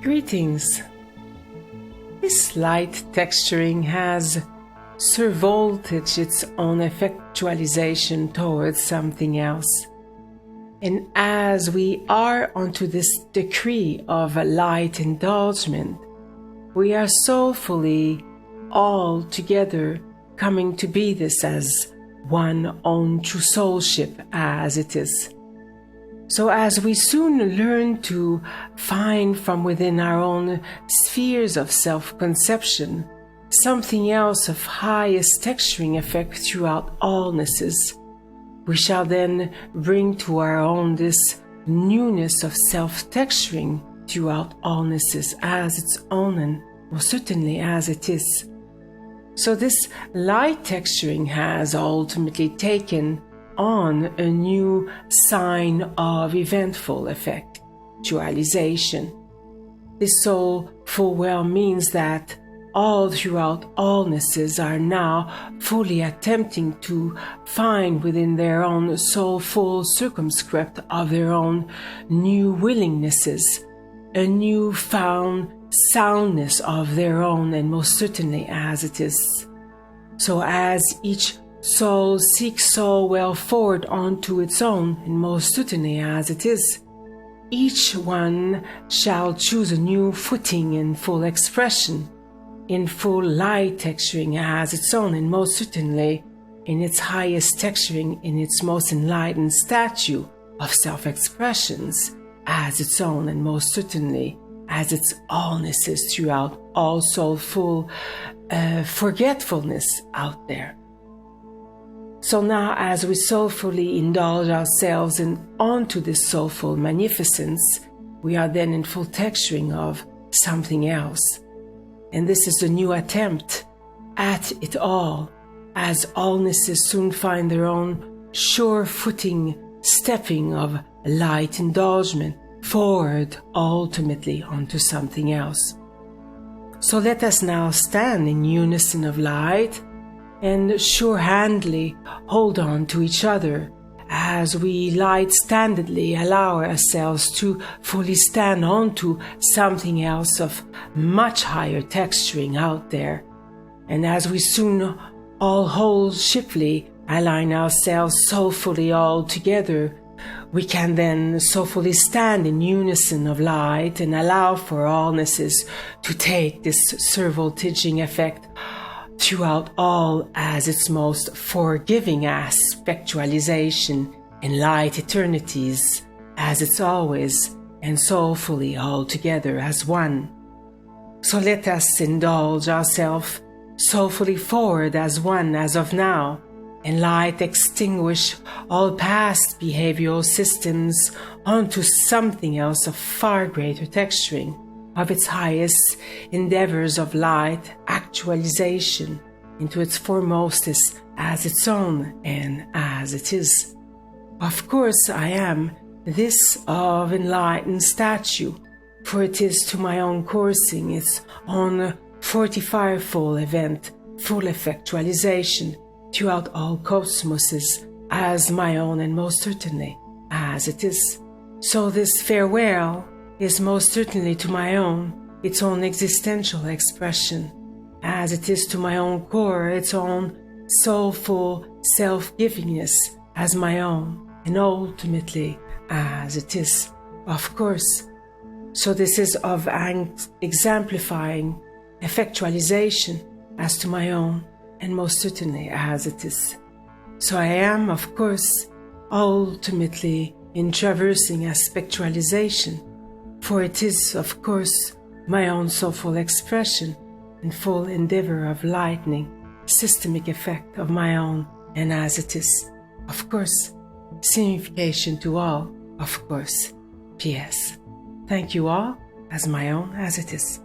Greetings. This light texturing has survoltage its own effectualization towards something else. And as we are onto this decree of light indulgement, we are soulfully all together coming to be this as one own true soulship as it is. So as we soon learn to find from within our own spheres of self-conception something else of highest texturing effect throughout allnesses, we shall then bring to our own this newness of self-texturing throughout allnesses as its own and most certainly as it is. So this light texturing has ultimately taken on a new sign of eventful effectualization. This soul full well means that all throughout allnesses are now fully attempting to find within their own soulful circumscript of their own new willingnesses, a new found soundness of their own, and most certainly as it is. So as each soul seeks soul well forward onto its own, and most certainly as it is, each one shall choose a new footing in full expression, in full light texturing as its own, and most certainly in its highest texturing, in its most enlightened statue of self-expressions as its own, and most certainly as its allnesses throughout all soulful forgetfulness out there. So now as we soulfully indulge ourselves onto this soulful magnificence, we are then in full texturing of something else. And this is a new attempt at it all, as allnesses soon find their own sure footing stepping of light indulgement forward ultimately onto something else. So let us now stand in unison of light and sure-handedly hold on to each other as we light-standedly allow ourselves to fully stand onto something else of much higher texturing out there. And as we soon all wholeshiply align ourselves soulfully all together, we can then soulfully stand in unison of light and allow for allnesses to take this survoltaging effect throughout all as its most forgiving aspectualization in light eternities as it's always and soulfully all together as one. So let us indulge ourselves soulfully forward as one as of now, and light extinguish all past behavioral systems onto something else of far greater texturing, of its highest endeavors of light actualization into its foremostest as its own and as it is. Of course I am this of enlightened statue, for it is to my own coursing its own 45-fold event, full effectualization throughout all cosmoses as my own and most certainly as it is. So this farewell is most certainly to my own, its own existential expression, as it is to my own core, its own soulful self-givingness as my own, and ultimately as it is, of course. So this is of exemplifying effectualization as to my own, and most certainly as it is. So I am, of course, ultimately in traversing aspectualization, for it is, of course, my own soulful expression and full endeavor of lightening systemic effect of my own and as it is, of course, signification to all, of course, P.S. Thank you all as my own as it is.